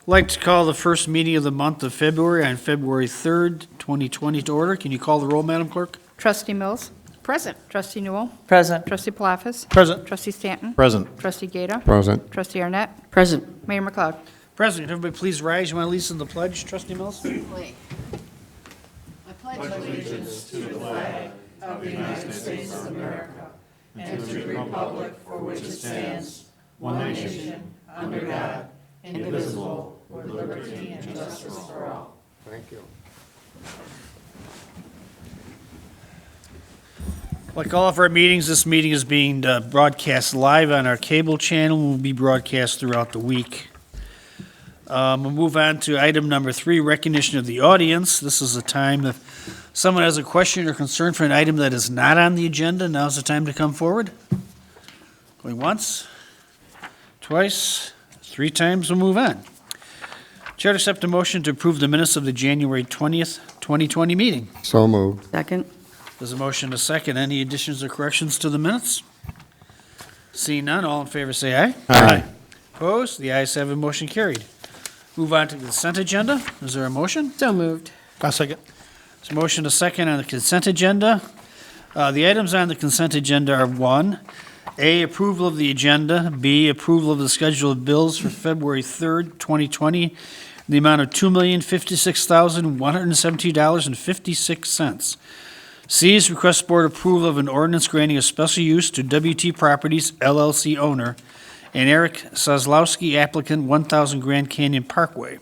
like to call the first meeting of the month of February on February 3rd, 2020 to order. Can you call the roll, Madam Clerk? Trustee Mills. Present. Trustee Newell. Present. Trustee Palafis. Present. Trustee Stanton. Present. Trustee GAETA. Present. Trustee Arnett. Present. Mayor McLeod. President, everybody please rise. You want to lead us in the pledge, Trustee Mills? Thank you. Like all of our meetings, this meeting is being broadcast live on our cable channel and will be broadcast throughout the week. We'll move on to item number 3, recognition of the audience. This is a time if someone has a question or concern for an item that is not on the agenda, now's the time to come forward. Going once, twice, 3 times, we'll move on. Chair to accept a motion to approve the minutes of the January 20th, 2020 meeting. So moved. Second. There's a motion and a second. Any additions or corrections to the minutes? Seeing none, all in favor say aye. Aye. Opposed? The ayes have a motion carried. Move on to the consent agenda. Is there a motion? So moved. I'll second. There's a motion and a second on the consent agenda. The items on the consent agenda are 1, A, approval of the agenda, B, approval of the schedule of bills for February 3rd, 2020, in the amount of $2,056,172.56. C is request board approval of an ordinance granting a special use to WT Properties LLC owner and Eric Sazlowski applicant 1000 Grand Canyon Parkway.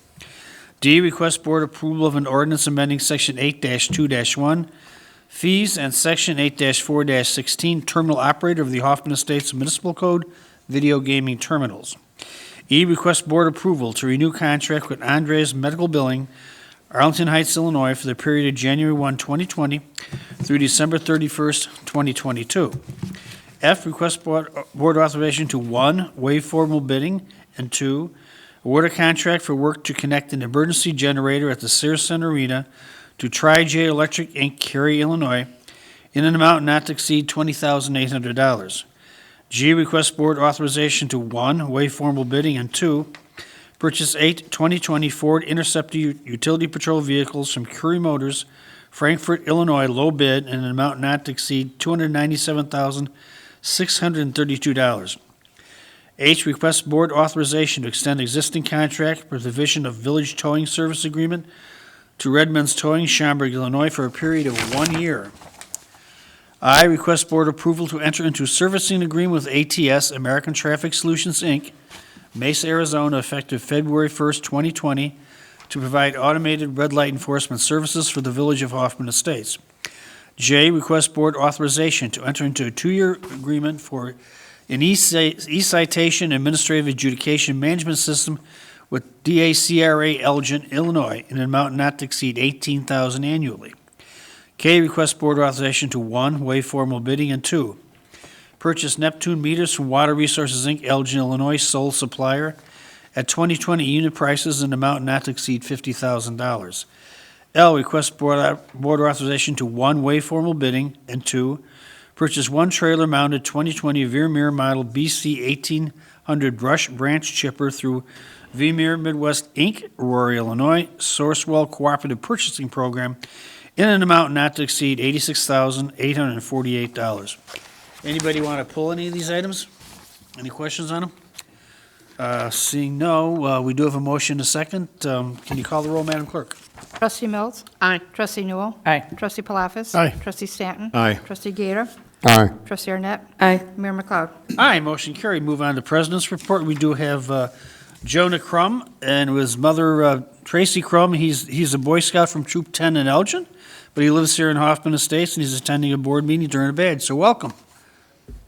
D, request board approval of an ordinance amending section 8-2-1 fees and section 8-4-16 terminal operator of the Hoffman Estates Municipal Code video gaming terminals. E, request board approval to renew contract with Andres Medical Billing, Arlington Heights, Illinois, for the period of January 1, 2020 through December 31st, 2022. F, request board authorization to 1, waive formal bidding, and 2, award a contract for work to connect an emergency generator at the Sears Center Arena to Tri-J Electric, Inc., Cary, Illinois, in an amount not to exceed $20,800. G, request board authorization to 1, waive formal bidding, and 2, purchase 8 2020 Ford Interceptor utility patrol vehicles from Curry Motors, Frankfort, Illinois, low bid, in an amount not to exceed $297,632. H, request board authorization to extend existing contract for the division of Village Towing Service Agreement to Redmond's Towing, Schaumburg, Illinois, for a period of 1 year. I, request board approval to enter into servicing agreement with ATS, American Traffic Solutions, Inc., Mesa, Arizona, effective February 1st, 2020, to provide automated red light enforcement services for the Village of Hoffman Estates. J, request board authorization to enter into a 2-year agreement for an e-citation administrative adjudication management system with DACRA Elgin, Illinois, in an amount not to exceed $18,000 annually. K, request board authorization to 1, waive formal bidding, and 2, purchase Neptune meters from Water Resources, Inc., Elgin, Illinois, sole supplier, at 2020 unit prices in an amount not to exceed $50,000. L, request board authorization to 1, waive formal bidding, and 2, purchase 1 trailer-mounted 2020 Vermeer model BC 1800 brush branch chipper through Vermeer Midwest, Inc., Aurora, Illinois, Sourcewell Cooperative Purchasing Program, in an amount not to exceed $86,848. Anybody want to pull any of these items? Any questions on them? Seeing no, we do have a motion and a second. Can you call the roll, Madam Clerk? Trustee Mills. Aye. Trustee Newell. Aye. Trustee Palafis. Aye. Trustee Stanton. Aye. Trustee GAETA. Aye. Trustee Arnett. Aye. Mayor McLeod. Aye, motion carried. Move on to President's Report. We do have Jonah Crum and his mother, Tracy Crum. He's a Boy Scout from Troop 10 in Elgin, but he lives here in Hoffman Estates, and he's attending a board meeting during a badge. So welcome.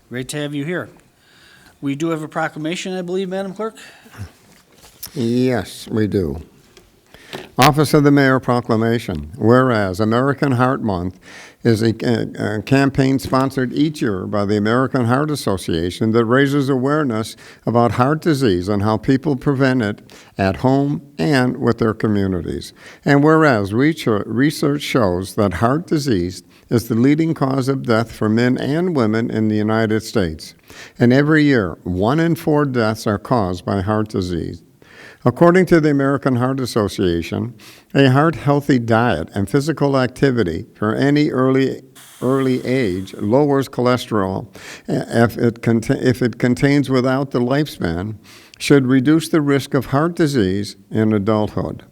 Great to have you here. We do have a proclamation, I believe, Madam Clerk? Yes, we do. Office of the Mayor Proclamation. Whereas American Heart Month is a campaign sponsored each year by the American Heart Association that raises awareness about heart disease and how people prevent it at home and with their communities. And whereas research shows that heart disease is the leading cause of death for men and women in the United States. And every year, 1 in 4 deaths are caused by heart disease. According to the American Heart Association, a heart-healthy diet and physical activity for any early age lowers cholesterol if it contains without the lifespan, should reduce the risk of heart disease in adulthood.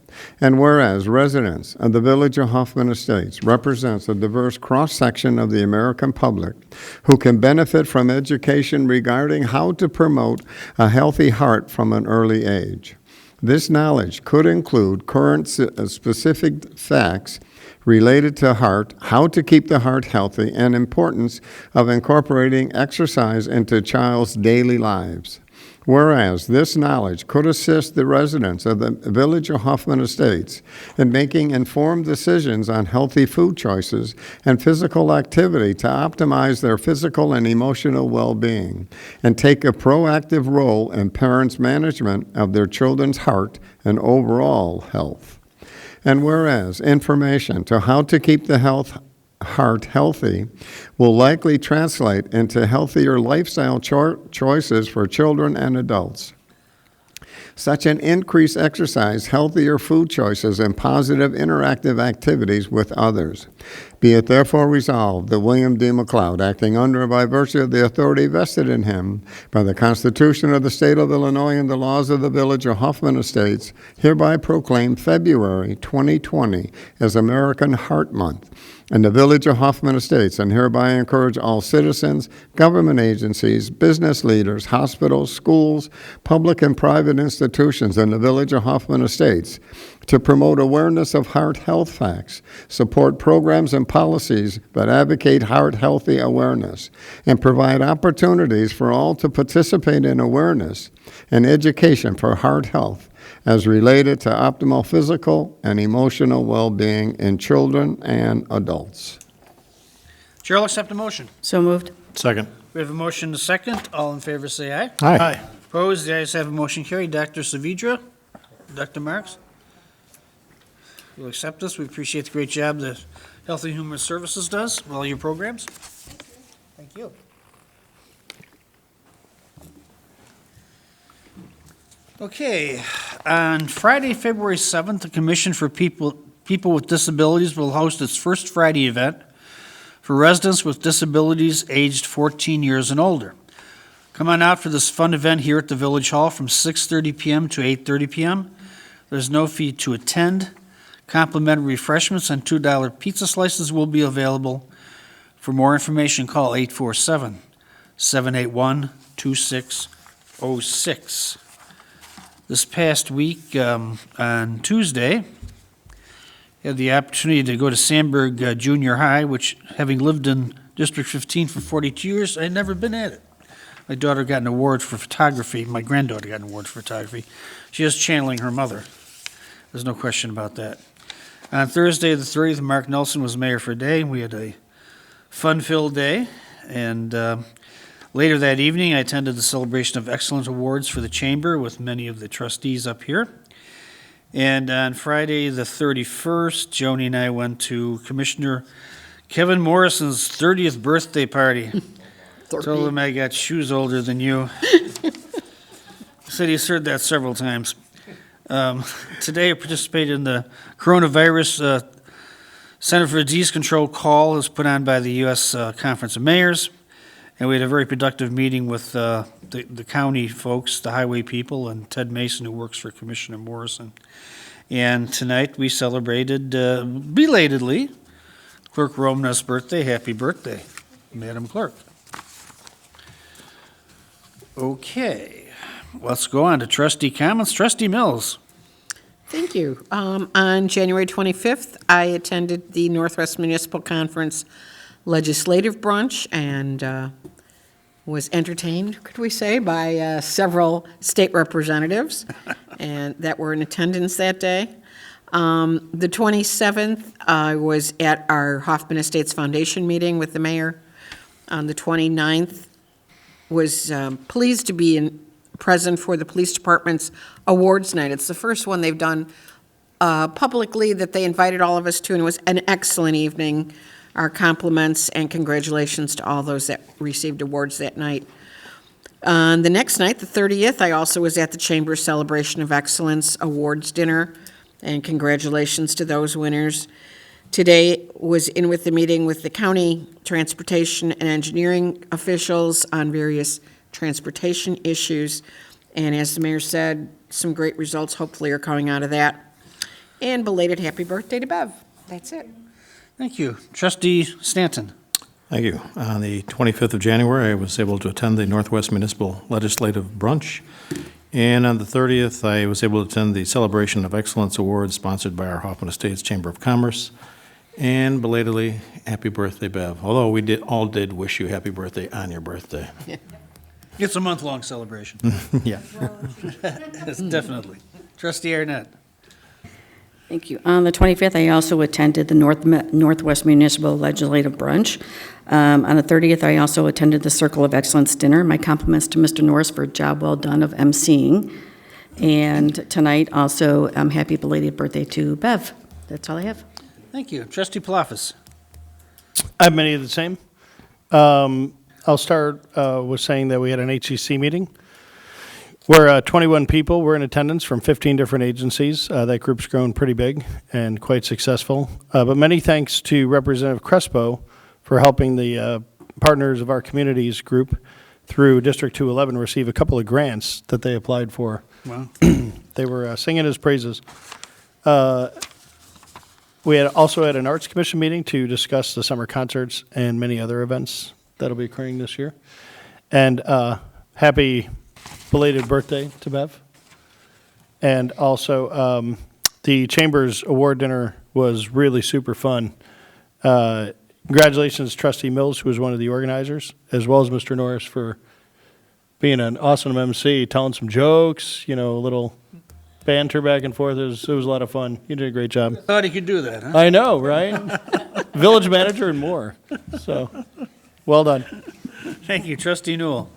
And whereas residents of the Village of Hoffman Estates represents a diverse cross-section of the American public who can benefit from education regarding how to promote a healthy heart from an early age. This knowledge could include current specific facts related to heart, how to keep the heart healthy, and importance of incorporating exercise into child's daily lives. Whereas this knowledge could assist the residents of the Village of Hoffman Estates in making informed decisions on healthy food choices and physical activity to optimize their physical and emotional well-being, and take a proactive role in parents' management of their children's heart and overall health. And whereas information to how to keep the heart healthy will likely translate into healthier lifestyle choices for children and adults. Such an increased exercise, healthier food choices, and positive interactive activities with others. Be it therefore resolved that William D. McLeod, acting under and by virtue of the authority vested in him by the Constitution of the State of Illinois and the laws of the Village of Hoffman Estates, hereby proclaim February 2020 as American Heart Month in the Village of Hoffman Estates, and hereby encourage all citizens, government agencies, business leaders, hospitals, schools, public and private institutions in the Village of Hoffman Estates to promote awareness of heart health facts, support programs and policies that advocate heart healthy awareness, and provide opportunities for all to participate in awareness and education for heart health as related to optimal physical and emotional well-being in children and adults. Chair will accept the motion. So moved. Second. We have a motion and a second. All in favor, say aye. Aye. Opposed? The ayes have a motion carried. Dr. Savidra? Dr. Marks? You'll accept this. We appreciate the great job that Health and Human Services does with all your programs. Thank you. Okay, on Friday, February 7th, the Commission for People with Disabilities will host its first Friday event for residents with disabilities aged 14 years and older. Come on out for this fun event here at the Village Hall from 6:30 p.m. to 8:30 p.m. There's no fee to attend. Complimentary refreshments and $2 pizza slices will be available. For more information, call 847-781-2606. This past week, on Tuesday, I had the opportunity to go to Sandburg Junior High, which, having lived in District 15 for 42 years, I'd never been at it. My daughter got an award for photography. My granddaughter got an award for photography. She is channeling her mother. There's no question about that. On Thursday, the 30th, Mark Nelson was mayor for a day. We had a fun-filled day, and later that evening, I attended the Celebration of Excellence Awards for the Chamber with many of the trustees up here. And on Friday, the 31st, Joni and I went to Commissioner Kevin Morrison's 30th birthday party. Told him I got shoes older than you. Said he's heard that several times. Today, I participated in the Coronavirus Center for Disease Control call that was put on by the U.S. Conference of Mayors. And we had a very productive meeting with the county folks, the highway people, and Ted Mason, who works for Commissioner Morrison. And tonight we celebrated, belatedly, Clerk Romanov's birthday. Happy birthday, Madam Clerk. Okay, let's go on to trustee comments. Trustee Mills. Thank you. On January 25th, I attended the Northwest Municipal Conference legislative brunch and was entertained, could we say, by several state representatives and that were in attendance that day. The 27th, I was at our Hoffman Estates Foundation meeting with the mayor. On the 29th, was pleased to be present for the police department's awards night. It's the first one they've done publicly that they invited all of us to, and it was an excellent evening. Our compliments and congratulations to all those that received awards that night. On the next night, the 30th, I also was at the Chamber's Celebration of Excellence Awards Dinner, and congratulations to those winners. Today was in with the meeting with the county transportation and engineering officials on various transportation issues. And as the mayor said, some great results hopefully are coming out of that. And belated happy birthday to Bev. That's it. Thank you. Trustee Stanton. Thank you. On the 25th of January, I was able to attend the Northwest Municipal Legislative Brunch. And on the 30th, I was able to attend the Celebration of Excellence Awards sponsored by our Hoffman Estates Chamber of Commerce. And belatedly, happy birthday, Bev. Although we all did wish you happy birthday on your birthday. It's a month-long celebration. Yeah. Yes, definitely. Trustee Arnett. Thank you. On the 25th, I also attended the Northwest Municipal Legislative Brunch. On the 30th, I also attended the Circle of Excellence Dinner. My compliments to Mr. Norris for a job well done of emceeing. And tonight, also, happy belated birthday to Bev. That's all I have. Thank you. Trustee Palafis. I have many of the same. I'll start with saying that we had an HCC meeting where 21 people were in attendance from 15 different agencies. That group's grown pretty big and quite successful. But many thanks to Representative Crespo for helping the partners of our communities group through District 211 receive a couple of grants that they applied for. Wow. They were singing his praises. We also had an Arts Commission meeting to discuss the summer concerts and many other events that'll be occurring this year. And happy belated birthday to Bev. And also, the Chamber's Award Dinner was really super fun. Congratulations, Trustee Mills, who was one of the organizers, as well as Mr. Norris for being an awesome MC, telling some jokes, a little banter back and forth. It was a lot of fun. You did a great job. Thought he could do that, huh? I know, right? Village manager and more. So, well done. Thank you. Trustee Newell.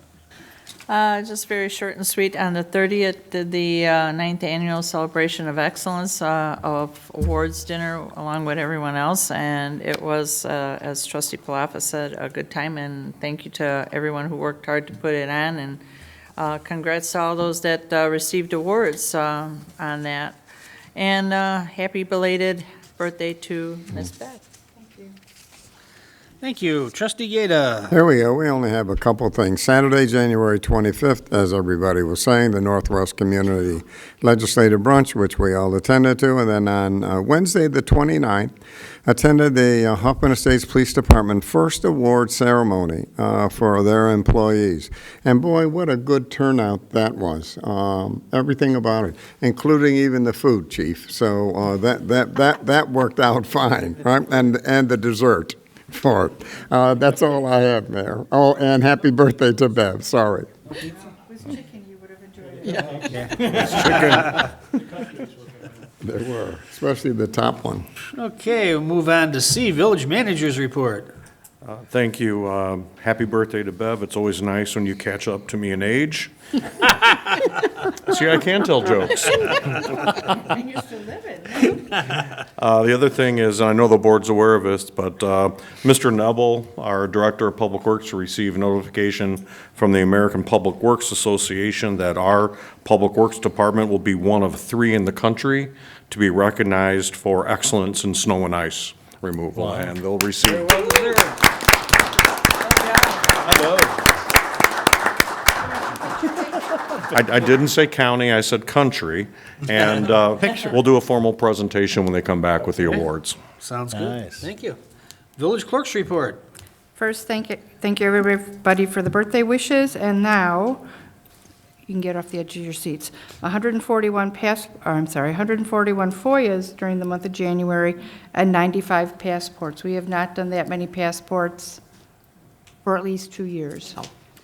Just very short and sweet. On the 30th, did the 9th Annual Celebration of Excellence of Awards Dinner along with everyone else, and it was, as Trustee Palafis said, a good time, and thank you to everyone who worked hard to put it on, and congrats to all those that received awards on that. And happy belated birthday to Ms. Beth. Thank you. Trustee Gaeta. Here we go. We only have a couple things. Saturday, January 25th, as everybody was saying, the Northwest Community Legislative Brunch, which we all attended to. And then on Wednesday, the 29th, attended the Hoffman Estates Police Department first award ceremony for their employees. And boy, what a good turnout that was. Everything about it, including even the food, Chief. So that worked out fine, right? And the dessert for it. That's all I have, Mayor. Oh, and happy birthday to Bev. Sorry. There were, especially the top one. Okay, we'll move on to C, Village Manager's Report. Thank you. Happy birthday to Bev. It's always nice when you catch up to me in age. See, I can tell jokes. And you're still living. The other thing is, I know the board's aware of this, but Mr. Nebel, our Director of Public Works, received notification from the American Public Works Association that our Public Works Department will be one of 3 in the country to be recognized for excellence in snow and ice removal. Wow. And they'll receive... I didn't say county, I said country, and we'll do a formal presentation when they come back with the awards. Sounds good. Nice. Thank you. Village Clerk's Report. First, thank you everybody for the birthday wishes, and now you can get off the edge of your seats. 141 FOIAs during the month of January and 95 passports. We have not done that many passports for at least 2 years.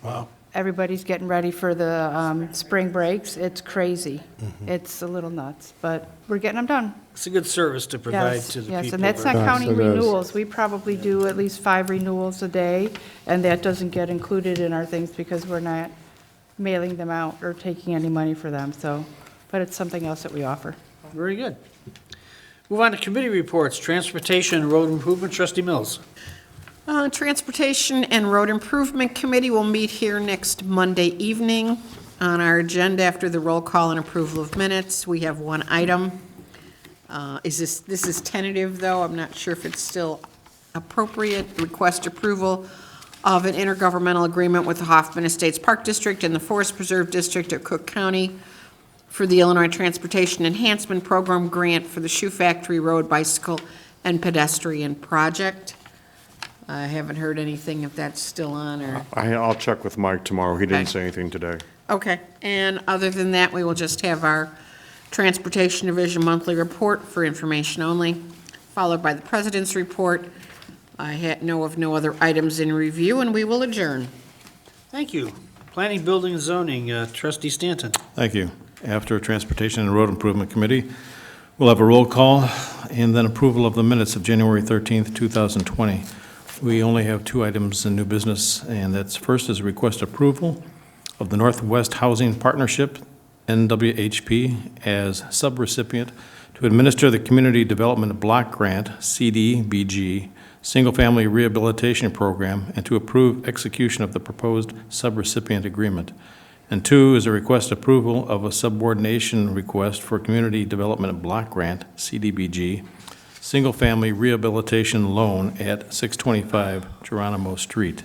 Wow. Everybody's getting ready for the spring breaks. It's crazy. It's a little nuts, but we're getting them done. It's a good service to provide Yes, to the yes, people. and that's not Yes, counting it is. renewals. We probably do at least 5 renewals a day, and that doesn't get included in our things because we're not mailing them out or taking any money for them, so, but it's something else that we offer. Very good. Move on to committee reports, Transportation and Road Improvement, Trustee Mills. Transportation and Road Improvement Committee will meet here next Monday evening. On our agenda, after the roll call and approval of minutes, we have one item. This is tentative, though, I'm not sure if it's still appropriate. Request approval of an intergovernmental agreement with the Hoffman Estates Park District and the Forest Preserve District of Cook County for the Illinois Transportation Enhancement Program grant for the Shoe Factory Road Bicycle and Pedestrian Project. I haven't heard anything if that's still on or... I'll check with Mike tomorrow. He didn't Okay. say anything today. Okay, and other than that, we will just have our Transportation Division monthly report for information only, followed by the President's report. I know of no other items in review, and we will adjourn. Thank you. Planning, Building, and Zoning, Trustee Stanton. Thank you. After Transportation and Road Improvement Committee, we'll have a roll call and then approval of the minutes of January 13th, 2020. We only have two items in new business, and that's first is request approval of the Northwest Housing Partnership, NWHP, as subrecipient to administer the Community Development Block Grant, CDBG, Single Family Rehabilitation Program, and to approve execution of the proposed subrecipient agreement. And two is a request approval of a subordination request for Community Development Block Grant, CDBG, Single Family Rehabilitation Loan at 625 Geronimo Street.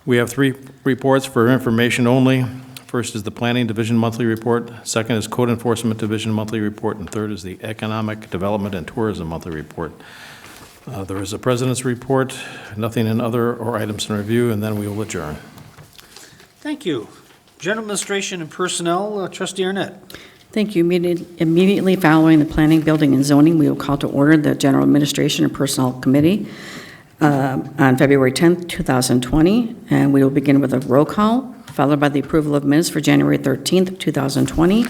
We have three reports for information only. First is the Planning Division Monthly Report, second is Code Enforcement Division Monthly Report, and third is the Economic Development and Tourism Monthly Report. There is a President's Report, nothing in other or items in review, and then we will adjourn. Thank you. General Administration and Personnel, Trustee Arnett. Thank you. Immediately following the Planning, Building, and Zoning, we will call to order the General Administration and Personnel Committee on February 10th, 2020, and we will begin with a roll call, followed by the approval of minutes for January 13th, 2020,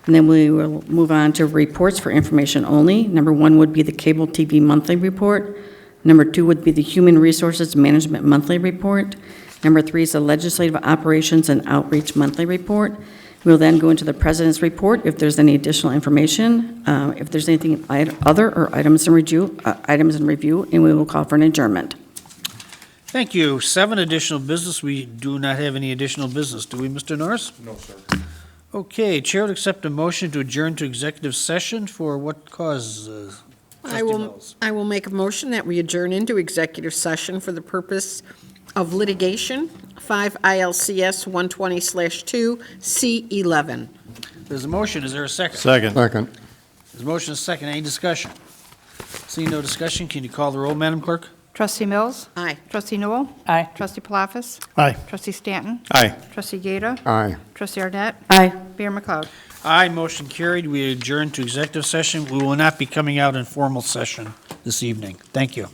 and then we will move on to reports for information only. Number one would be the Cable TV Monthly Report. Number two would be the Human Resources Management Monthly Report. Number three is the Legislative Operations and Outreach Monthly Report. We'll then go into the President's Report if there's any additional information, if there's anything other or items in review, and we will call for an adjournment. Thank you. 7, additional business. We do not have any additional business. Do we, Mr. Norris? No, sir. Okay, Chair would accept a motion to adjourn to executive session for what cause? I Trustee will Mills? make a motion that we adjourn into executive session for the purpose of litigation, 5 ILCS 120/2 C11. There's a motion. Is there a second? Second. Second. There's a motion and a second. Any discussion? Seeing no discussion, can you call the roll, Madam Clerk? Trustee Mills? Aye. Trustee Newell? Aye. Trustee Palafis? Aye. Trustee Stanton? Aye. Trustee GAETA? Aye. Trustee Arnett? Aye. Mayor McLeod? Aye, motion carried. We adjourn to executive session. We will not be coming out in formal session this evening. Thank you.